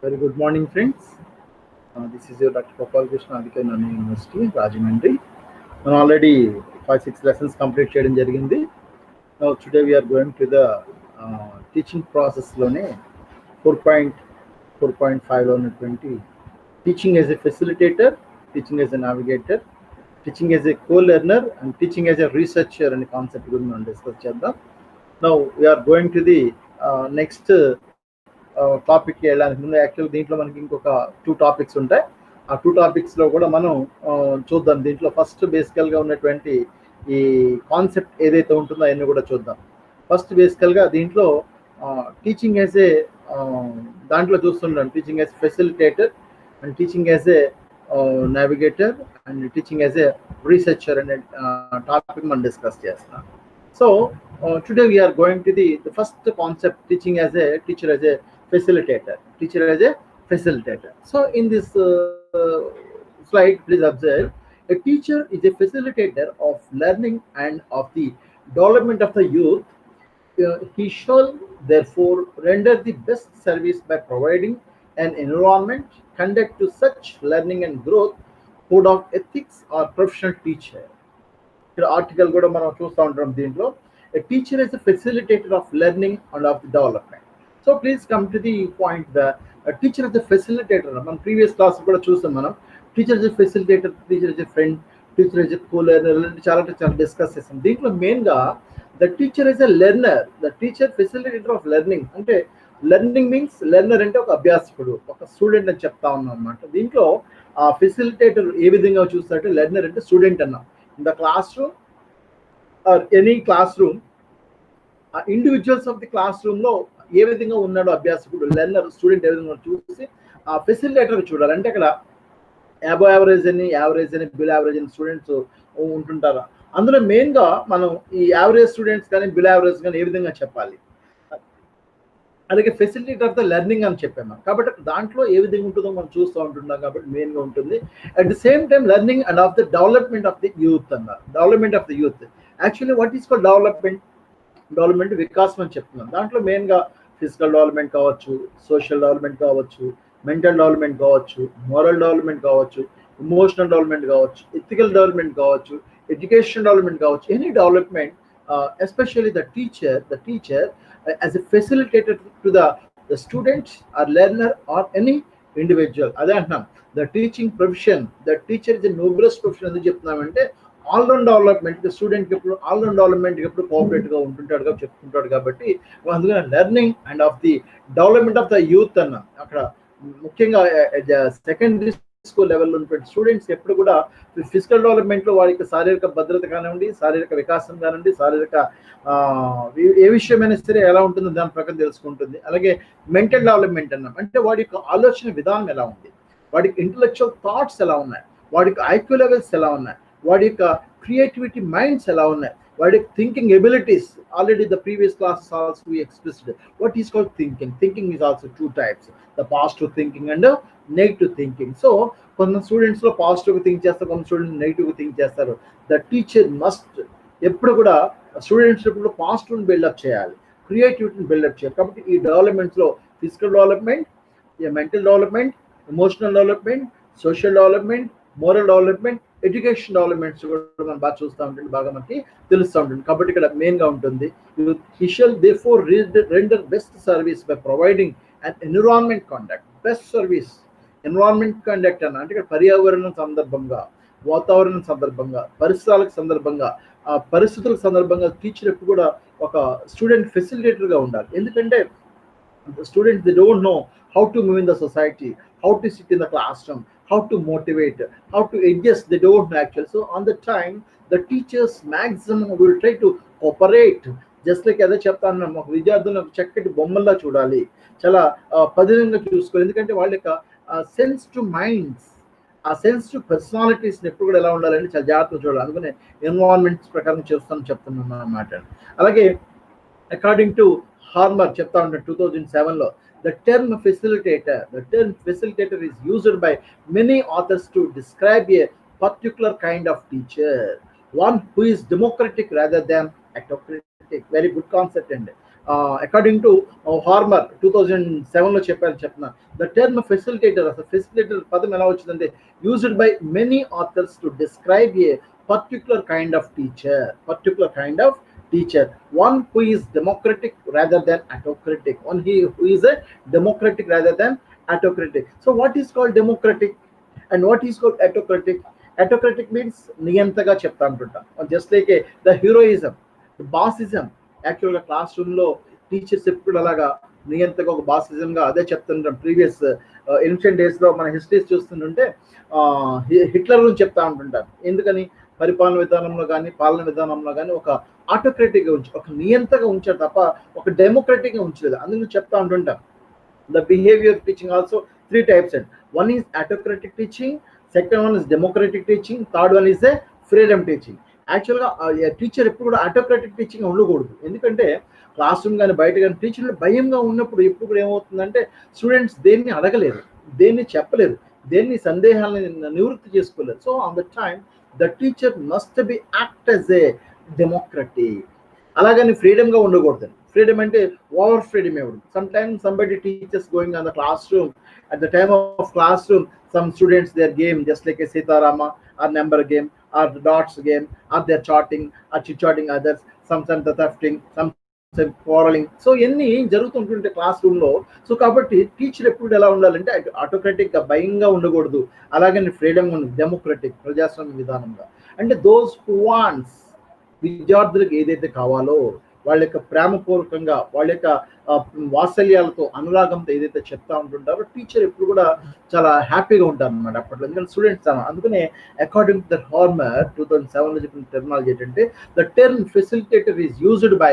Very good morning, friends. This is your Dr. Gopal Krishna Adhikar Nani University, Rajahmundry. And already 5-6 lessons complete చేయడం జరిగింది. Now today we are going to the teaching process లోనే 4.4.5 లో ఉన్నటువంటి teaching as a facilitator, teaching as a navigator, teaching as a co-learner and teaching as a researcher అనే concept గురించి మనం discuss చేద్దాం. Now we are going to the next టాపిక్కి వెళ్ళడానికి ముందు actual దీంట్లో మనకి ఇంకొక 2 టాపిక్స్ ఉంటాయి. ఆ 2 టాపిక్స్లో కూడా మనం చూద్దాం. దీంట్లో ఫస్ట్ బేసికల్గా ఉన్నటువంటి ఈ కాన్సెప్ట్ ఏదైతే ఉంటుందో అవన్నీ కూడా చూద్దాం. ఫస్ట్ బేసికల్గా దీంట్లో టీచింగ్ యాజ్ ఏ దాంట్లో చూస్తుంటాం teaching as facilitator and teaching as a navigator and teaching as a researcher అనే టాపిక్ మనం డిస్కస్ చేస్తున్నాం. So today we are going to the first concept, teaching as a teacher as a facilitator. Teacher as a facilitator. So in this slide, please observe, a teacher is a facilitator of learning and of the development of the youth. He shall therefore render the best service by providing an environment conduct to such learning and growth, code of ethics or professional teacher. ఇక్కడ article కూడా మనం చూస్తూ ఉంటాం. దీంట్లో a teacher is a facilitator of learning and of the development. So please come to the point that a teacher is a facilitator. మనం previous class కూడా చూసాం. మనం teacher is a facilitator, teacher is a friend, teacher is a co-learner చాలా discuss చేస్తాం. దీంట్లో మెయిన్గా the teacher is a learner, the teacher facilitator of learning. అంటే learning means learner అంటే ఒక అభ్యాసకుడు, ఒక స్టూడెంట్ అని చెప్తా ఉన్నాం అనమాట. దీంట్లో ఆ ఫెసిలిటేటర్ ఏ విధంగా చూస్తారంటే లెర్నర్ అంటే స్టూడెంట్ అన్నాం. In the classroom or any classroom, individuals of the classroom లో ఏ విధంగా ఉన్నాడో అభ్యాసకుడు లెర్నర్ స్టూడెంట్ ఏ విధంగా చూసి ఆ ఫెసిలిటేటర్ చూడాలి. అంటే అక్కడ అబవ్ యావరేజ్ అని బిలో యావరేజ్ అని స్టూడెంట్స్ ఉంటుంటారు. అందులో మెయిన్గా మనం ఈ యావరేజ్ స్టూడెంట్స్ కానీ బిలో యావరేజ్ కానీ ఏ విధంగా చెప్పాలి, అలాగే ఫెసిలిటేటర్ ఆఫ్ ద లెర్నింగ్ అని చెప్పాము. కాబట్టి దాంట్లో ఏ విధంగా ఉంటుందో మనం చూస్తూ ఉంటున్నాం. కాబట్టి మెయిన్గా ఉంటుంది. At the same time learning and of the development of the youth అన్నారు. Development of the youth actually what is called development వికాసం అని చెప్తున్నాం. దాంట్లో మెయిన్గా ఫిజికల్ డెవలప్మెంట్ కావచ్చు, సోషల్ డెవలప్మెంట్ కావచ్చు, మెంటల్ డెవలప్మెంట్ కావచ్చు, మోరల్ డెవలప్మెంట్ కావచ్చు, ఇమోషనల్ డెవలప్మెంట్ కావచ్చు, ఎథికల్ డెవలప్మెంట్ కావచ్చు, ఎడ్యుకేషన్ డెవలప్మెంట్ కావచ్చు, any development, especially the teacher as a facilitator to the students or learner or any individual. అదే అంటున్నాం the teaching profession, the teacher is the noblest profession ఎందుకు చెప్తున్నామంటే all round development స్టూడెంట్కి ఎప్పుడు all round డెవలప్మెంట్కి ఎప్పుడు కోఆపరేట్గా ఉంటుంటాడుగా చెప్పుకుంటాడు. కాబట్టి అందుకని learning and of the development of the youth అన్నాం. అక్కడ ముఖ్యంగా సెకండరీ స్కూల్ లెవెల్లో ఉన్నటువంటి స్టూడెంట్స్ ఎప్పుడు కూడా ఫిజికల్ డెవలప్మెంట్లో వారికి శారీరక భద్రత కానివ్వండి, శారీరక వికాసం కానివ్వండి, శారీరక ఏ విషయమైనా సరే ఎలా ఉంటుందో దాని ప్రకారం తెలుసుకుంటుంది. అలాగే మెంటల్ డెవలప్మెంట్ అన్నాం. అంటే వాడి యొక్క ఆలోచన విధానం ఎలా ఉంది, వాడికి ఇంటలెక్చువల్ థాట్స్ ఎలా ఉన్నాయి, వాడికి ఐక్యూ లెవెల్స్ ఎలా ఉన్నాయి, వాడి యొక్క క్రియేటివిటీ మైండ్స్ ఎలా ఉన్నాయి, వాడి thinking abilities. Already the previous classes also we expressed what is called thinking. Thinking is also 2 types, the positive thinking and negative thinking. So కొంత స్టూడెంట్స్లో పాజిటివ్గా థింక్ చేస్తారు, కొంత స్టూడెంట్స్ నెగిటివ్గా థింక్ చేస్తారు. ద టీచర్ మస్ట్ ఎప్పుడు కూడా స్టూడెంట్స్ ఎప్పుడు పాజిటివ్ని బిల్డప్ చేయాలి, క్రియేటివిటీని బిల్డప్ చేయాలి. కాబట్టి ఈ డెవలప్మెంట్స్లో physical development, mental development, emotional development, social development, moral development, education developments కూడా మనం బాగా చూస్తూ ఉంటుంది, బాగా మనకి తెలుస్తూ ఉంటుంది. కాబట్టి ఇక్కడ మెయిన్గా ఉంటుంది he shall therefore render best service by providing an environment conduct. Best service environment conduct అన్న అంటే ఇక్కడ పర్యావరణం సందర్భంగా, వాతావరణం సందర్భంగా, పరిసరాలకు సందర్భంగా, ఆ పరిస్థితుల సందర్భంగా టీచర్ ఎప్పుడు కూడా ఒక స్టూడెంట్ ఫెసిలిటేటర్గా ఉండాలి. ఎందుకంటే students they don't know how to move in the society, how to sit in the classroom, how to motivate, how to adjust. They don't know actually. So on the time, the teachers maximum will try to cooperate. Just like అదే చెప్తాను, ఒక విద్యార్థులను ఒక చక్కటి బొమ్మల్లా చూడాలి, చాలా పదిలంగా చూసుకోవాలి. ఎందుకంటే వాళ్ళ యొక్క సెన్సిటివ్ మైండ్స్, ఆ సెన్సిటివ్ పర్సనాలిటీస్ని ఎప్పుడు కూడా ఎలా ఉండాలంటే చాలా జాగ్రత్తగా చూడాలి. అందుకనే ఎన్విరాన్మెంట్స్ ప్రకారం చెప్తున్నాను అన్నమాట. అలాగే అకార్డింగ్ టు హార్మర్ చెప్తా ఉంటాను 2007లో the term facilitator is used by many authors to describe a particular kind of teacher, one who is democratic rather than autocratic. Very good concept అండి. అకార్డింగ్ టు హార్మర్ 2007లో చెప్తున్నా, ద టర్మ్ ఫెసిలిటేటర్, అసలు facilitator పదం ఎలా వచ్చిందంటే used by many authors to describe a particular kind of teacher, one who is democratic rather than autocratic, who is a democratic rather than autocratic. So what is called democratic and what is called autocratic? Autocratic means నియంతగా చెప్తా అంటుంటాం, just like the heroism, బాసిజం. యాక్చువల్గా class రూమ్లో teachers ఎప్పుడు అలాగా నియంతగా ఒక బాసిజంగా అదే చెప్తుంటాం. Previous ancient డేస్లో మన హిస్టరీస్ చూస్తుంటే హిట్లర్ గురించి చెప్తా ఉంటుంటారు. ఎందుకని? పరిపాలన విధానంలో కానీ పాలన విధానంలో కానీ ఒక ఆటోక్రటిక్గా ఒక నియంతగా ఉంచారు తప్ప ఒక డెమోక్రటిక్గా ఉంచలేదు. అందుకని చెప్తా ఉంటుంటాం. The behavior teaching also 3 types. One is autocratic teaching, second one is democratic teaching, third one is a freedom teaching. యాక్చువల్గా టీచర్ ఎప్పుడు కూడా ఆటోక్రాటిక్ టీచింగ్ ఉండకూడదు. ఎందుకంటే క్లాస్ రూమ్ కానీ బయట కానీ టీచర్లు భయంగా ఉన్నప్పుడు ఎప్పుడు కూడా ఏమవుతుందంటే స్టూడెంట్స్ దేన్ని అడగలేరు, దేన్ని చెప్పలేరు, దేన్ని సందేహాలను నివృత్తి చేసుకోలేరు. So on the time the teacher must be act as a democratic. అలాగని ఫ్రీడమ్గా ఉండకూడదు. Freedom అంటే ఓవర్ ఫ్రీడమ్ ఇవ్వడం. Sometimes somebody teaches going on the classroom, at the time of classroom some students their game just like a Sitarama or number game or the dots game, or they're chatting or chit-chatting others, sometimes the thefting, some quarreling. So ఎన్ని జరుగుతుంటుంటే class రూమ్లో. So కాబట్టి teacher ఎప్పుడు ఎలా ఉండాలంటే ఆటోక్రటిక్గా భయంగా ఉండకూడదు, అలాగని ఫ్రీడమ్గా ఉండదు, డెమోక్రటిక్ ప్రజాస్వామ్య విధానంగా. అంటే దోస్ హూ వాంట్స్, విద్యార్థులకు ఏదైతే కావాలో వాళ్ళ యొక్క ప్రేమపూర్వకంగా వాళ్ళ యొక్క వాత్సల్యాలతో అనురాగంతో ఏదైతే చెప్తా ఉంటుంటారో టీచర్ ఎప్పుడు కూడా చాలా హ్యాపీగా ఉంటారు అన్నమాట అప్పట్లో. ఎందుకంటే స్టూడెంట్స్ అందుకనే అకార్డింగ్ టు ద హార్మర్ 2007లో చెప్పిన టెర్మినాలజీ ఏంటంటే the term facilitator is used by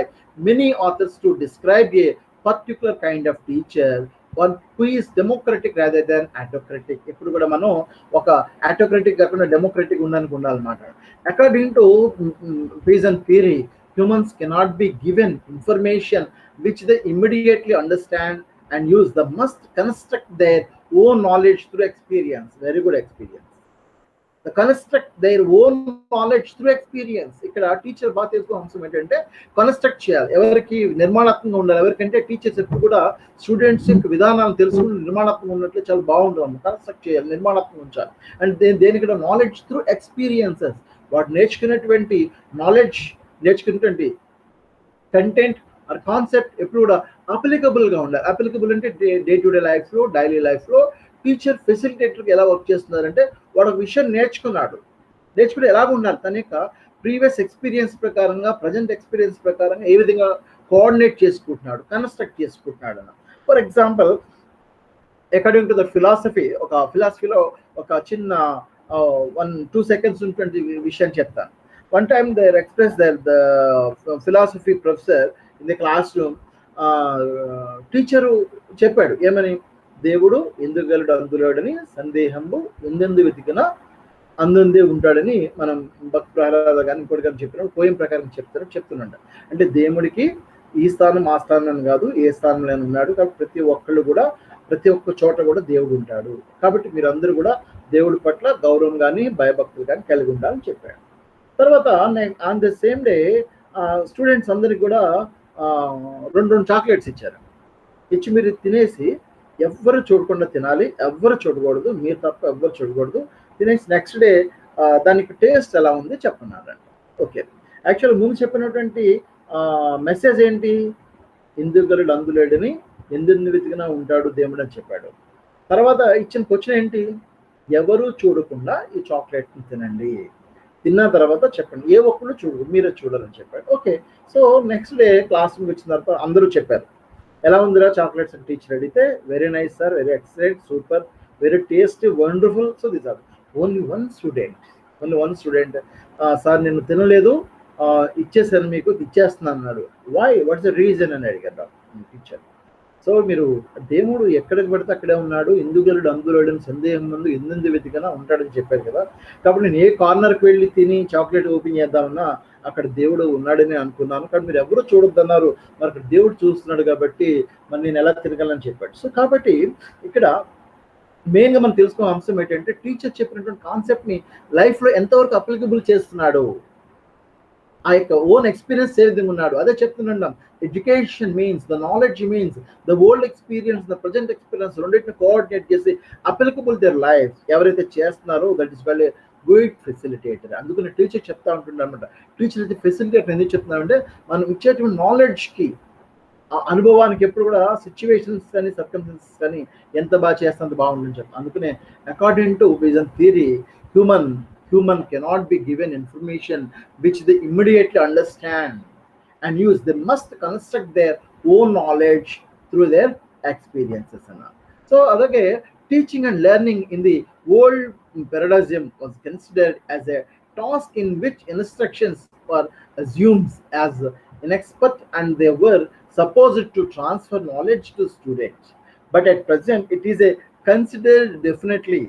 many authors to describe a particular kind of teacher, one who is democratic rather than autocratic. ఇప్పుడు కూడా మనం ఒక ఆటోక్రటిక్ కాకుండా డెమోక్రటిక్ ఉండాలన్నమాట. According to Pearson theory, humans cannot be given information which they immediately understand and use. They must construct their own knowledge through experience. Very good experience. They construct their own knowledge through experience. ఇక్కడ teacher బాగా తెలుసుకో అంశం ఏంటంటే construct చేయాలి. ఎవరికి నిర్మాణాత్మకంగా ఉండాలి. ఎవరికంటే టీచర్స్ ఎప్పుడు కూడా స్టూడెంట్స్ యొక్క విధానాలను తెలుసుకుని నిర్మాణాత్మకంగా ఉన్నట్లే చాలా బాగుంటుంది. కన్స్ట్రక్ట్ చేయాలి, నిర్మాణాత్మకంగా ఉంచాలి. అండ్ దేనికి నాలెడ్జ్ త్రూ ఎక్స్పీరియన్సెస్. వాడు నేర్చుకునేటువంటి నాలెడ్జ్, నేర్చుకునేటువంటి కంటెంట్ ఆర్ కాన్సెప్ట్ ఎప్పుడు కూడా అప్లికబుల్గా ఉండాలి. అప్లికబుల్ అంటే డే టు డే లైఫ్లో, డైలీ లైఫ్లో టీచర్ ఫెసిలిటేటర్కి ఎలా వర్క్ చేస్తున్నారంటే వాడు ఒక విషయం నేర్చుకుని ఎలాగ ఉండాలి, తన యొక్క ప్రీవియస్ ఎక్స్పీరియన్స్ ప్రకారంగా, ప్రజెంట్ ఎక్స్పీరియన్స్ ప్రకారంగా ఏ విధంగా కోఆర్డినేట్ చేసుకుంటున్నాడు, కన్స్ట్రక్ట్ చేసుకుంటున్నాడు అన్న. For example according to the ఫిలాసఫీలో ఒక చిన్న 1-2 seconds ఉన్నటువంటి విషయం చెప్తాను. One time they expressed that the philosophy professor in the classroom, teacher చెప్పాడు ఏమని, దేవుడు ఎందుగలడు అందులోడని సందేహంబు ఎందెందు వెతికినా అందుందే ఉంటాడని మనం భక్తి ప్రహ్లాద కానీ ఇంకోటి కానీ చెప్పిన పోయం ప్రకారం చెప్తున్నాడు. అంటే దేవుడికి ఈ స్థానం ఆ స్థానం అని కాదు, ఏ స్థానంలో ఉన్నాడు. కాబట్టి ప్రతి ఒక్కళ్ళు కూడా ప్రతి ఒక్క చోట కూడా దేవుడు ఉంటాడు. కాబట్టి మీరందరూ కూడా దేవుడి పట్ల గౌరవం కానీ భయభక్తులు కానీ కలిగి ఉండాలని చెప్పాడు. తర్వాత on the same day students అందరికి కూడా 2 చాక్లెట్స్ ఇచ్చారు. ఇచ్చి మీరు తినేసి ఎవ్వరు చూడకుండా తినాలి, ఎవ్వరు చూడకూడదు, మీరు తప్ప ఎవ్వరు చూడకూడదు. తినేసి నెక్స్ట్ డే దానికి టేస్ట్ ఎలా ఉంది చెప్పన్నారంట. ఓకే, యాక్చువల్ ముందు చెప్పినటువంటి మెసేజ్ ఏంటి? ఇందుగలుడు అందులేడని ఎందుకు వెతికినా ఉంటాడు దేవుడు అని చెప్పాడు. తర్వాత ఇచ్చిన క్వశ్చన్ ఏంటి? ఎవరు చూడకుండా ఈ చాక్లెట్ని తినండి, తిన్న తర్వాత చెప్పండి, ఏ ఒక్కళ్ళు మీరే చూడాలని చెప్పాడు. Okay, so next day class రూమ్కి వచ్చిన తర్వాత అందరూ చెప్పారు ఎలా ఉందిరా చాక్లెట్స్ అని టీచర్ అడిగితే, very nice sir, very excellent, super, very tasty, wonderful. So this are only one student sir నేను తినలేదు, ఇచ్చేసాను, మీకు ఇచ్చేస్తున్నాను అన్నాడు. వై, వాట్స్ ద రీజన్ అని అడిగారు టీచర్. సో మీరు దేవుడు ఎక్కడికి పడితే అక్కడే ఉన్నాడు, ఎందుగలుడు అందులోడని సందేహం ముందు ఎందు వెతికనా ఉంటాడని చెప్పారు కదా. కాబట్టి నేను ఏ కార్నర్కి వెళ్ళి తిని చాక్లెట్ ఓపెన్ చేద్దామన్నా అక్కడ దేవుడు ఉన్నాడని అనుకున్నాను. కానీ మీరు ఎవరు చూడొద్దన్నారు, మరి అక్కడ దేవుడు చూస్తున్నాడు కాబట్టి మరి నేను ఎలా తిరగాలని చెప్పాడు. సో కాబట్టి ఇక్కడ మెయిన్గా మనం తెలుసుకున్న అంశం ఏంటంటే టీచర్ చెప్పినటువంటి కాన్సెప్ట్ని లైఫ్లో ఎంతవరకు అప్లికబుల్ చేస్తున్నాడు. ఆ యొక్క ఓన్ ఎక్స్పీరియన్స్ ఏ విధంగా ఉన్నాడు అదే చెప్తున్నాం. Education means the knowledge means the old experience the present experience రెండింటిని కోఆర్డినేట్ చేసి అప్లికబుల్ దేర్ లైఫ్ ఎవరైతే చేస్తున్నారో that is well good facilitator. అందుకని టీచర్ చెప్తా ఉంటున్నారు అనమాట. టీచర్ అయితే ఫెసిలిటేటర్ ఎందుకు చెప్తున్నామంటే మనం ఇచ్చేటువంటి నాలెడ్జ్కి అనుభవానికి ఎప్పుడు కూడా సిచ్యువేషన్స్ కానీ సర్కమ్స్టెన్సెస్ కానీ ఎంత బాగా చేస్తే అంత బాగుంటుంది చెప్తాను. అందుకనే according to vision theory human cannot be given information which they immediately understand and use. They must construct their own knowledge through their experiences. So adage teaching and learning in the old paradigm was considered as a task in which instructions were assumed as an expert and they were supposed to transfer knowledge to students. But at present it is a considered definitely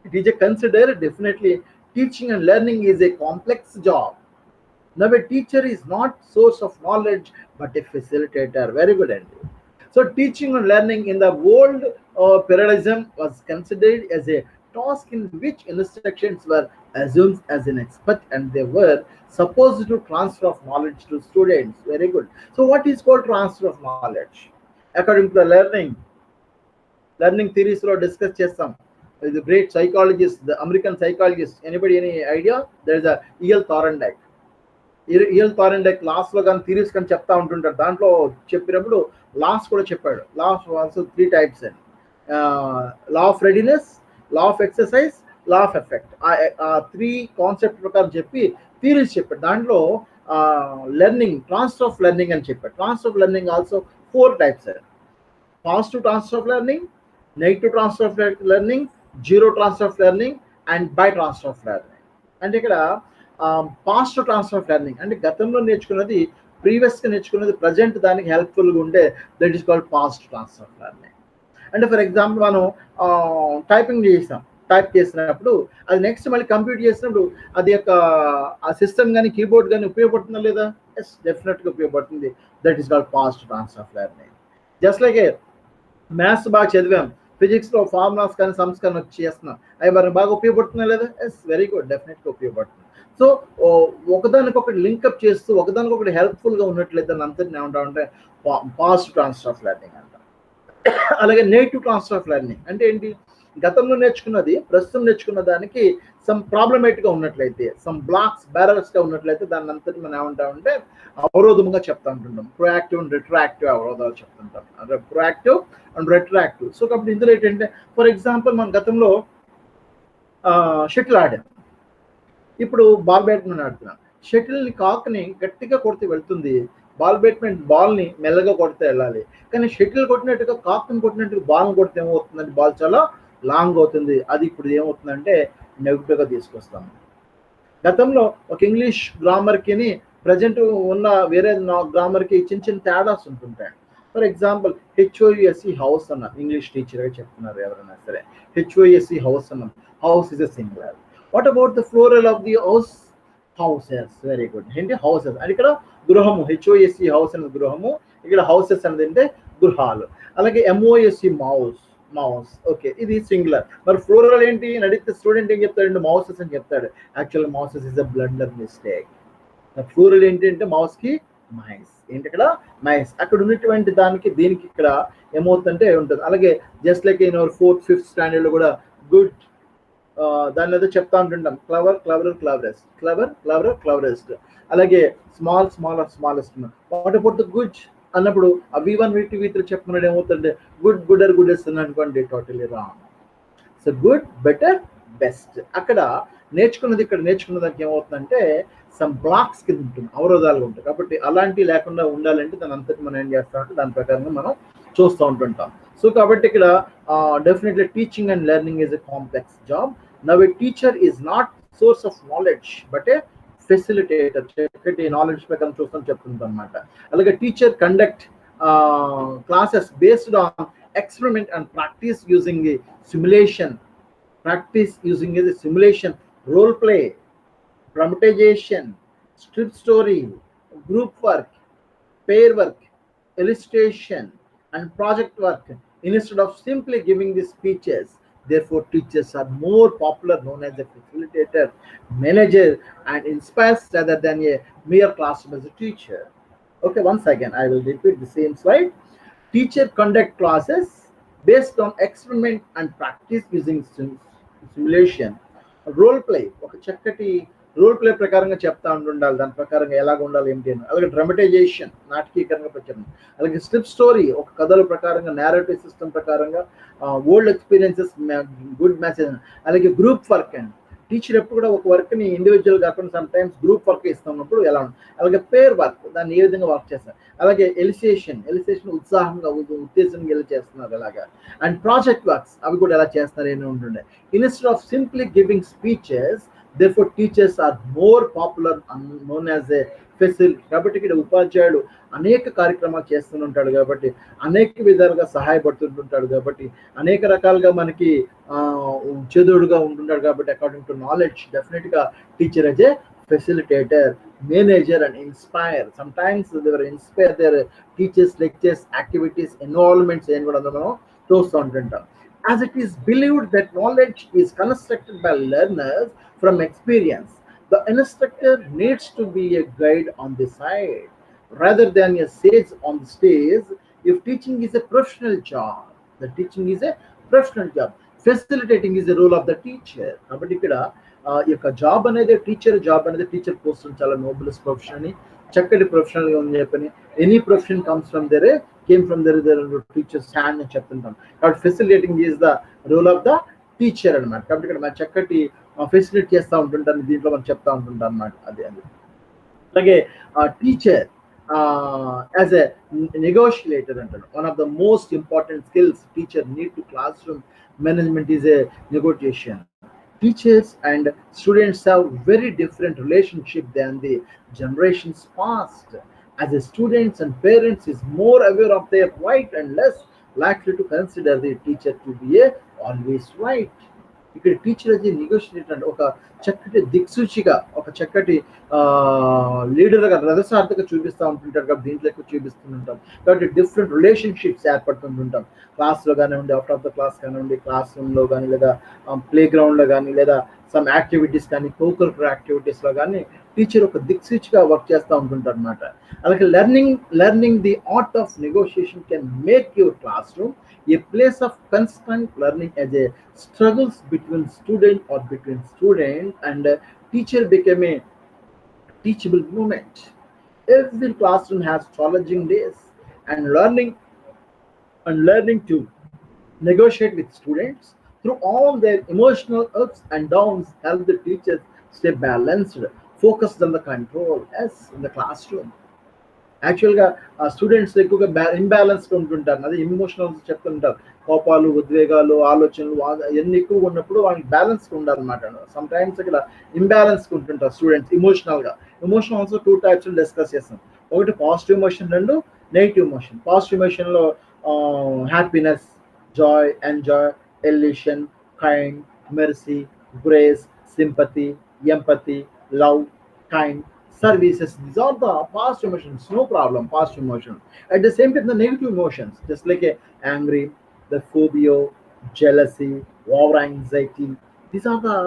it is a considered definitely teaching and learning is a complex job. Now a teacher is not source of knowledge but a facilitator. Very good, Andy. So teaching and learning in the old paradigm was considered as a task in which instructions were assumed as an expert and they were supposed to transfer of knowledge to students. Very good. So what is called transfer of knowledge? According to the learning theories lo discuss chestam. The great psychologist, the American psychologist, anybody any idea? There is a E.L. Thorndike. E.L. Thorndike last లో కానీ theories కానీ చెప్తా ఉంటుంటారు. దాంట్లో చెప్పినప్పుడు last కూడా చెప్పాడు. Last also 3 types అండి. Law of readiness, law of exercise, law of effect. ఆ 3 కాన్సెప్ట్ ప్రకారం చెప్పి థిరీస్ చెప్పాడు. దాంట్లో లెర్నింగ్, ట్రాన్స్ఫర్ ఆఫ్ లెర్నింగ్ అని చెప్పాడు. Transfer of learning also 4 types అండి. Positive transfer of learning, negative transfer of learning, zero transfer of learning and by transfer of learning. అంటే ఇక్కడ పాజిటివ్ ట్రాన్స్ఫర్ ఆఫ్ లెర్నింగ్ అంటే గతంలో నేర్చుకున్నది ప్రీవియస్గా నేర్చుకున్నది ప్రజెంట్ దానికి హెల్ప్ఫుల్గా ఉండే that is called positive transfer of learning. అంటే ఫర్ ఎగ్జాంపుల్ మనం టైపింగ్ చేసాం, టైప్ చేసినప్పుడు అది నెక్స్ట్ మళ్ళీ కంప్యూట్ చేసినప్పుడు అది యొక్క ఆ సిస్టమ్ కానీ కీబోర్డ్ కానీ ఉపయోగపడుతుందా లేదా? ఎస్, డెఫినెట్గా ఉపయోగపడుతుంది. That is called positive transfer of learning. Just like maths బాగా చదివాం, ఫిజిక్స్లో ఫార్ములాస్ కానీ సమ్స్ కానీ వచ్చి చేస్తున్నాం, అవి మరి బాగా ఉపయోగపడుతున్నాయి లేదా? ఎస్, వెరీ గుడ్, డెఫినెట్గా ఉపయోగపడుతుంది. సో ఒకదానికొకటి లింకప్ చేస్తూ ఒకదానికొకటి హెల్ప్ఫుల్గా ఉన్నట్లయితే దాని అంతటిని ఏమంటామంటే పాజిటివ్ ట్రాన్స్ఫర్ ఆఫ్ లెర్నింగ్ అంటాం. అలాగే నెగిటివ్ ట్రాన్స్ఫర్ ఆఫ్ లెర్నింగ్ అంటే ఏంటి? గతంలో నేర్చుకున్నది ప్రస్తుతం నేర్చుకున్న దానికి సమ్ ప్రాబ్లమేటిక్గా ఉన్నట్లయితే, సమ్ బ్లాక్స్ బ్యారల్స్గా ఉన్నట్లయితే దాన్ని అంతటి మనం ఏమంటామంటే అవరోధంగా చెప్తా ఉంటుంటాం. ప్రొయాక్టివ్ అండ్ రెట్రాక్టివ్ అవరోధాలు చెప్తుంటాం. అంటే ప్రొయాక్టివ్ అండ్ రెట్రాక్టివ్. సో కాబట్టి ఇందులో ఏంటంటే ఫర్ ఎగ్జాంపుల్ మన గతంలో షటిల్ ఆడాం, ఇప్పుడు బాల్ బ్యాడ్మింటన్ ఆడుతున్నాం. షటిల్ని కాక్ని గట్టిగా కొడితే వెళ్తుంది, బాల్ని మెల్లగా కొడితే వెళ్ళాలి. కానీ షటిల్ కొట్టినట్టుగా కాక్ని కొట్టినట్టుగా బాల్ని కొడితే ఏమవుతుందంటే బాల్ చాలా లాంగ్ అవుతుంది. అది ఇప్పుడు ఏమవుతుందంటే నెగిటివ్గా తీసుకొస్తాము. గతంలో ఒక ఇంగ్లీష్ గ్రామర్కి ప్రజెంట్ ఉన్న వేరే గ్రామర్కి చిన్న చిన్న తేడాస్ ఉంటుంటాయి. ఫర్ ఎగ్జాంపుల్ HOUSE హౌస్ అన్న ఇంగ్లీష్ టీచర్గా చెప్తున్నారు ఎవరైనా సరే. HOUSE హౌస్ అన్నాం, house is a singular. What about the floral of the house? Houses. Very good. ఏంటి? హౌసెస్. అది ఇక్కడ గృహము, HOUSE హౌస్ అనేది గృహము, ఇక్కడ హౌసెస్ అనేది అంటే గృహాలు. అలాగే MOUSE మౌస్. ఓకే, ఇది సింగులర్. మరి ఫ్లోరల్ ఏంటి అని అడిగితే స్టూడెంట్ ఏం చెప్తాడు? మౌసెస్ అని చెప్తాడు. Actual mouses is a blunder mistake. Floral ఏంటి అంటే మౌస్కి మైస్. ఏంటి ఇక్కడ? మైస్. అక్కడ ఉన్నటువంటి దానికి దీనికి ఇక్కడ ఏమవుతుందంటే ఉంటుంది. అలాగే just like in our 4th 5th స్టాండర్డ్లో కూడా గుడ్ దాన్ని ఏదో చెప్తా ఉంటుంటాం, clever cleverer cleverest, clever cleverer cleverest. అలాగే small smaller smallest. What about the good అన్నప్పుడు ఆ V1 V2 V3 చెప్పమన్నాడు ఏమవుతుందంటే గుడ్ గుడర్ గుడెస్ట్ అని అనుకోండి, totally wrong. So good better best. అక్కడ నేర్చుకున్నది ఇక్కడ నేర్చుకున్న దానికి ఏమవుతుందంటే సమ్ బ్లాక్స్ కింద ఉంటుంది, అవరోధాలు ఉంటాయి. కాబట్టి అలాంటివి లేకుండా ఉండాలంటే దాని అంతటి మనం ఏం చేస్తామంటే దాని ప్రకారంగా మనం చూస్తూ ఉంటుంటాం. సో కాబట్టి ఇక్కడ definitely teaching and learning is a complex job. Now a teacher is not source of knowledge but A facilitator. చక్కటి నాలెడ్జ్ ప్రకారం చూస్తాం చెప్తుంటాం అనమాట. అలాగే teacher conduct classes based on experiment and practice using a simulation, role play, dramatization, strip story, group work, pair work, illustration and project work instead of simply giving the speeches. Therefore, teachers are more popular, known as a facilitator, manager, and inspires rather than a mere classroom as a teacher. Okay, once again, I will repeat the same slide. Teacher conduct classes based on experiment and practice using simulation. Role play ఒక చక్కటి role play ప్రకారంగా చెప్తా ఉండాలి, దాని ప్రకారంగా ఎలాగ ఉండాలి ఏంటి అని. అలాగే డ్రమటైజేషన్, నాటకీకరణగా ప్రచారం. అలాగే స్క్రిప్ట్ స్టోరీ, ఒక కథల ప్రకారంగా నేరేటివ్ సిస్టమ్ ప్రకారంగా ఓల్డ్ ఎక్స్పీరియన్సెస్, గుడ్ మెసేజ్. అలాగే గ్రూప్ వర్క్ అండ్ టీచర్ ఎప్పుడు కూడా ఒక వర్క్ని ఇండివిజువల్ కాకుండా సమ్ టైమ్స్ గ్రూప్ వర్క్ ఇస్తున్నప్పుడు ఎలా ఉంటుంది. అలాగే పేర్ వర్క్, దాన్ని ఏ విధంగా వర్క్ చేస్తారు. అలాగే ఎలిసియేషన్ ఉత్సాహంగా ఉత్తేజంగా ఎలా చేస్తున్నారు ఎలాగా. అండ్ ప్రాజెక్ట్ వర్క్స్, అవి కూడా ఎలా చేస్తున్నారు ఏమి ఉంటుండే. Instead of simply giving speeches, therefore teachers are more popular and known as a facilitator. కాబట్టి ఇక్కడ ఉపాధ్యాయుడు అనేక కార్యక్రమాలు చేస్తుంటాడు, కాబట్టి అనేక విధాలుగా సహాయపడుతుంటాడు, కాబట్టి అనేక రకాలుగా మనకి చేదోడుగా ఉంటుంటాడు. కాబట్టి అకార్డింగ్ టు నాలెడ్జ్, డెఫినెట్గా teacher as a facilitator, manager and inspire. Sometimes they will inspire their teachers, lectures, activities, involvements అని కూడా మనం చూస్తూ ఉంటుంటాం. As it is believed that knowledge is constructed by learners from experience, the instructor needs to be a guide on the side rather than a sage on the stage. If teaching is a professional job, the teaching is a professional job. Facilitating is the role of the teacher. కాబట్టి ఇక్కడ ఈ యొక్క job అనేది teacher post చాలా నోబెలెస్ట్ profession అని, చక్కటి ప్రొఫెషనల్గా ఉంది చెప్పని. Any profession comes from their came from their teachers hand అని చెప్తుంటాం. కాబట్టి facilitating is the role of the teacher అనమాట. కాబట్టి ఇక్కడ మన చక్కటి ఫెసిలిటేట్ చేస్తూ ఉంటుంటాను, దీంట్లో మనం చెప్తా ఉంటుంటాం అనమాట. అది అలాగే టీచర్ యాజ్ ఎ నెగోషియేటర్ అంటాడు. One of the most important skills teacher need to classroom management is a negotiation. Teachers and students have very different relationship than the generations past. As a students and parents is more aware of their right and less likely to consider the teacher to be a always right. ఇక్కడ teacher అది negotiate అంటే ఒక చక్కటి దిక్సూచిగా, ఒక చక్కటి లీడర్గా, రథసార్థగా చూపిస్తూ ఉంటుంటారు. కాబట్టి దీంట్లో ఎక్కువ చూపిస్తుంటాం. కాబట్టి డిఫరెంట్ రిలేషన్షిప్స్ ఏర్పడుతుంటుంటాం. క్లాస్లో కానివ్వండి, అవుట్ ఆఫ్ ద క్లాస్ కానివ్వండి, క్లాస్ రూమ్లో కానీ, లేదా ప్లే గ్రౌండ్లో కానీ, లేదా సమ్ యాక్టివిటీస్ కానీ, కోకరికులర్ యాక్టివిటీస్లో కానీ టీచర్ ఒక దిక్సూచిగా వర్క్ చేస్తూ ఉంటుంటారు అనమాట. అలాగే learning the art of negotiation can make your class room a place of constant learning as a struggles between student and teacher became a teachable moment. Every classroom has challenging days, and learning to negotiate with students through all their emotional ups and downs help the teachers stay balanced, focused on the control as in the classroom. యాక్చువల్గా students ఎక్కువగా ఇంబ్యాలెన్స్గా ఉంటుంటారు, అదే emotionals చెప్తుంటారు. కోపాలు, ఉద్వేగాలు, ఆలోచనలు ఎన్ని ఎక్కువగా ఉన్నప్పుడు వాళ్ళకి బ్యాలెన్స్గా ఉండాలన్నమాట. సమ్ టైమ్స్ ఇక్కడ ఇంబ్యాలెన్స్గా ఉంటుంటారు స్టూడెంట్స్ ఎమోషనల్గా. ఎమోషన్ ఆల్సో 2 types డిస్కస్ చేస్తాం. ఒకటి positive emotion, 2 negative emotion. Positive ఎమోషన్లో happiness, joy, enjoy, elation, kind, mercy, grace, sympathy, empathy, love, kind, services. These are the positive emotions, no problem, positive emotion. At the same time, the negative emotions, just like angry, the phobia, jealousy, over anxiety, these are the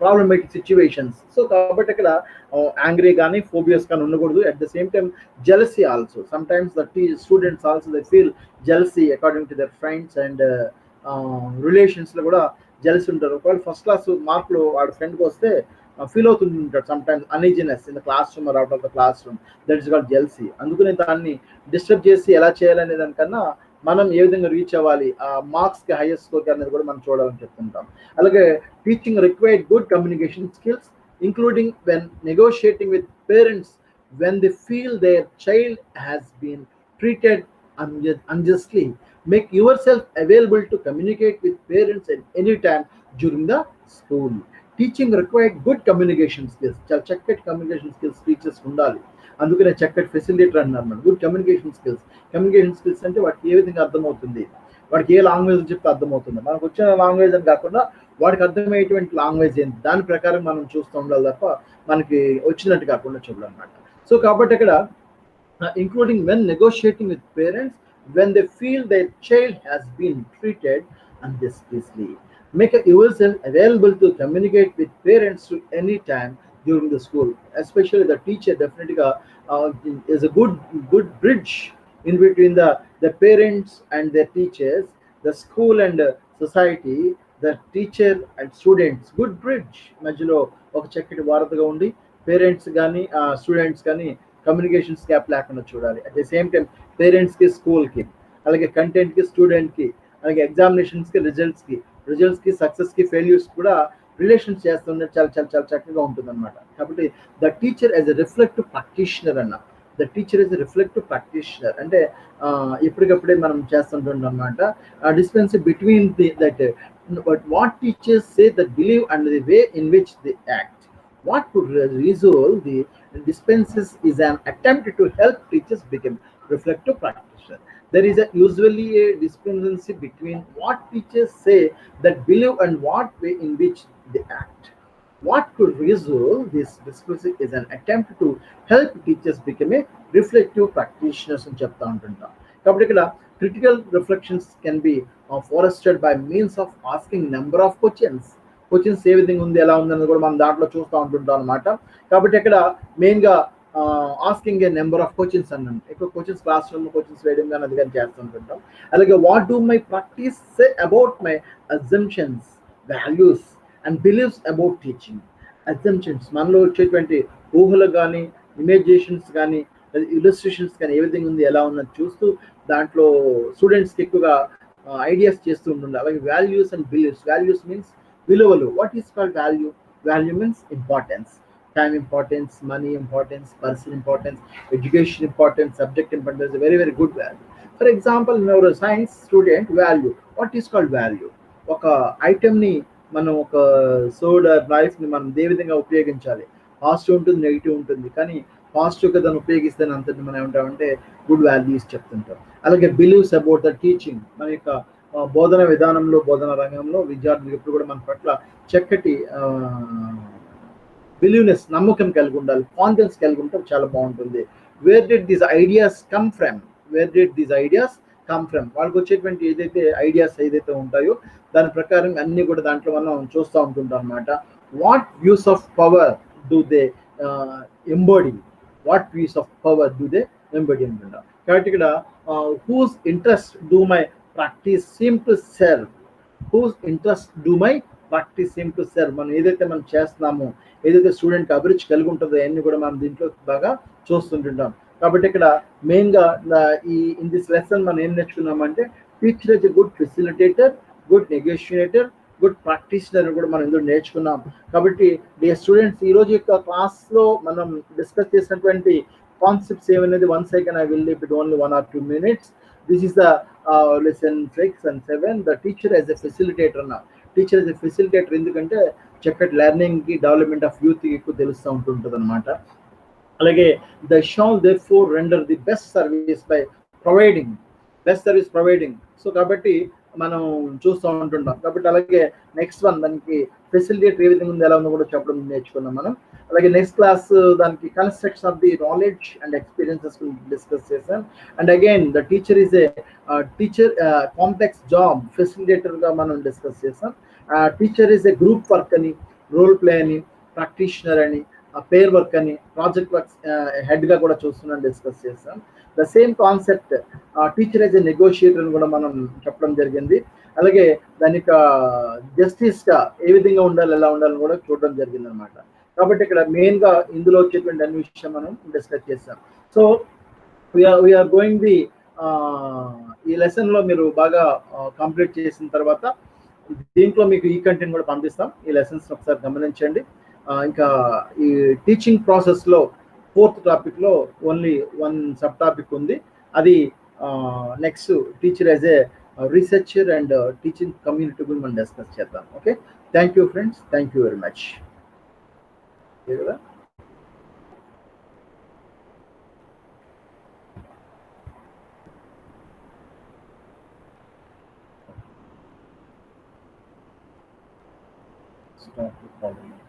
problematic situations. So కాబట్టి ఇక్కడ angry కానీ phobias కానీ ఉండకూడదు. At the same time, jealousy also. Sometimes the students also they feel jealousy according to their friends and relations లో కూడా jealous ఉంటారు. ఒకవేళ first class మార్కులు వాడు ఫ్రెండ్కి వస్తే ఫీల్ అవుతుంటాడు sometimes uneasiness in the classroom or out of the classroom. That is called jealousy. అందుకని దాన్ని డిస్టర్బ్ చేసి ఎలా చేయాలనే దానికన్నా మనం ఏ విధంగా రీచ్ అవ్వాలి, ఆ మార్క్స్కి హైయెస్ట్ స్కోర్ అనేది కూడా మనం చూడాలని చెప్తుంటాం. అలాగే teaching required good communication skills including when negotiating with parents when they feel their child has been treated unjustly. Make yourself available to communicate with parents at any time during the school. Teaching required good communication skills. చాలా చక్కటి communication skills teachers ఉండాలి. అందుకనే చక్కటి facilitator అన్నారు మనం. Good communication skills అంటే వాటికి ఏ విధంగా అర్థమవుతుంది, వాడికి ఏ లాంగ్వేజ్ చెప్తే అర్థమవుతుంది, మనకు వచ్చిన లాంగ్వేజ్ అని కాకుండా వాడికి అర్థమయ్యేటువంటి లాంగ్వేజ్ ఏంటి, దాని ప్రకారం మనం చూస్తూ ఉండాలి తప్ప మనకి వచ్చినట్టు కాకుండా చూడాలన్నమాట. సో కాబట్టి అక్కడ including when negotiating with parents when they feel their child has been treated unjustly. Make yourself available to communicate with parents to any time during the school. Especially the teacher definitely is a good bridge in between the parents and their teachers, the school and society, the teacher and students. Good bridge మధ్యలో ఒక చక్కటి వారధిగా ఉండి parents కానీ students కానీ communications gap లేకుండా చూడాలి. At the same time పేరెంట్స్కి స్కూల్కి, అలాగే కంటెంట్కి స్టూడెంట్కి, అలాగే ఎగ్జామినేషన్స్కి రిజల్ట్స్కి సక్సెస్కి ఫెయిల్యూర్స్ కూడా రిలేషన్స్ చేస్తుంటే చాలా చాలా చాలా చక్కగా ఉంటుంది అనమాట. కాబట్టి the teacher as a reflective practitioner అన్న, the teacher is reflective practitioner అంటే ఎప్పటికప్పుడే మనం చేస్తుంటాం అనమాట. Dispense between the that but what teachers say that believe and the way in which the act. What could resolve the dispenses is an attempt to help teachers become reflective practitioner. There is usually a discrepancy between what teachers say that believe and what way in which they act. What could resolve this discrepancy is an attempt to help teachers become a reflective practitioners అని చెప్తా ఉంటుంటాం. కాబట్టి ఇక్కడ critical reflections can be fostered by means of asking number of questions ఏ విధంగా ఉంది, ఎలా ఉంది అనేది కూడా మనం దాంట్లో చూస్తూ ఉంటుంటాం అనమాట. కాబట్టి ఇక్కడ మెయిన్గా asking A number of questions అన్నాను. ఎక్కువ క్వశ్చన్స్ క్లాస్ రూమ్ క్వశ్చన్స్ వేయడం కానీ అది కానీ చేస్తుంటుంటాం. అలాగే what do my practice say about my assumptions, values and believes about teaching. Assumptions మనలో వచ్చేటువంటి ఊహలు కానీ ఇమేజినేషన్స్ కానీ ఇలస్ట్రేషన్స్ కానీ ఏ విధంగా ఉంది, ఎలా ఉన్నది చూస్తూ దాంట్లో స్టూడెంట్స్కి ఎక్కువగా ఐడియాస్ చేస్తూ ఉంటుంది. అలాగే values and beliefs. Values means విలువలు. What is called value? Value means importance, time importance, money importance, person importance, education importance, subject importance. Very very good value. For example, in our science student, value. What is called value? ఒక ఐటమ్ని మనం ఒక సోడ్ నైఫ్ని మనం ఏ విధంగా ఉపయోగించాలి? Positive ఉంటుంది, negative ఉంటుంది, కానీ పాజిటివ్గా దాన్ని ఉపయోగిస్తే అంతటి మనం ఏమంటామంటే గుడ్ వాల్యూస్ చెప్తుంటాం. అలాగే బిలీవ్స్ అబౌట్ ద టీచింగ్. మన యొక్క బోధన విధానంలో, బోధన రంగంలో విద్యార్థులు ఎప్పుడు కూడా మన పట్ల చక్కటి బిలీవ్నెస్, నమ్మకం కలిగి ఉండాలి, కాన్ఫిడెన్స్ కలిగి ఉంటే చాలా బాగుంటుంది. Where did these ideas come from? Where did these ideas come from? వాళ్ళకి వచ్చేటువంటి ఏదైతే ఐడియాస్ ఏదైతే ఉంటాయో దాని ప్రకారం అన్ని కూడా దాంట్లో మనం చూస్తూ ఉంటుంటాం అనమాట. What views of power do they embody? What views of power do they embody అంటుంటాం. కాబట్టి ఇక్కడ whose interest do my practice seem to serve? Whose interest do my practice seem to serve? మనం ఏదైతే మనం చేస్తున్నామో, ఏదైతే స్టూడెంట్కి అభిరుచి కలిగి ఉంటుందో అవన్నీ కూడా మనం దీంట్లో బాగా చూస్తుంటుంటాం. కాబట్టి ఇక్కడ మెయిన్గా ఇన్ దిస్ లెసన్ మనం ఏం నేర్చుకున్నామంటే teacher is a good facilitator, good negotiator, good practitioner కూడా మనం ఇందులో నేర్చుకున్నాం. కాబట్టి డియర్ స్టూడెంట్స్, ఈ రోజు యొక్క క్లాస్లో మనం డిస్కస్ చేసినటువంటి కాన్సెప్ట్స్ ఏమనేది once again I will leave it only 1 or 2 minutes. This is the lesson 6 and 7, the teacher as a facilitator. అన్న టీచర్ as a facilitator ఎందుకంటే చక్కటి లెర్నింగ్కి, డెవలప్మెంట్ ఆఫ్ యూత్కి ఎక్కువ తెలుస్తూ ఉంటుంటుంది అనమాట. అలాగే the shall therefore render the best service by providing, best service providing. So కాబట్టి మనం చూస్తూ ఉంటుంటాం. కాబట్టి అలాగే నెక్స్ట్ వన్ దానికి ఫెసిలిటేటర్ ఏ విధంగా ఉంది, ఎలా ఉందో కూడా చెప్పడం నేర్చుకున్నాం మనం. అలాగే నెక్స్ట్ క్లాస్ దానికి construction of the knowledge and experiences discuss చేసాం. And again the teacher is a teacher complex job, ఫెసిలిటేటర్గా మనం డిస్కస్ చేసాం. Teacher is a group work అని, రోల్ ప్లే అని, ప్రాక్టీషనర్ అని, పేర్ వర్క్ అని, ప్రాజెక్ట్ వర్క్ హెడ్గా కూడా చూస్తున్నాం, డిస్కస్ చేసాం. The same concept teacher as a negotiator అని కూడా మనం చెప్పడం జరిగింది. అలాగే దానికి జస్టిస్గా ఏ విధంగా ఉండాలి, ఎలా ఉండాలని కూడా చూడడం జరిగింది అనమాట. కాబట్టి ఇక్కడ మెయిన్గా ఇందులో వచ్చేటువంటి అన్ని విషయం మనం డిస్కస్ చేస్తాం. సో వీఆర్ గోయింగ్ ది ఈ లెసన్లో మీరు బాగా కంప్లీట్ చేసిన తర్వాత దీంట్లో మీకు ఈ కంటెంట్ కూడా పంపిస్తాం. ఈ లెసన్స్ ఒకసారి గమనించండి. ఇంకా ఈ టీచింగ్ ప్రాసెస్లో 4th టాపిక్లో ఓన్లీ 1 సబ్ టాపిక్ ఉంది. అది next teacher as a researcher and teaching community గురించి మనం డిస్కస్ చేద్దాం. Okay, thank you friends, thank you very much. కదా start recording.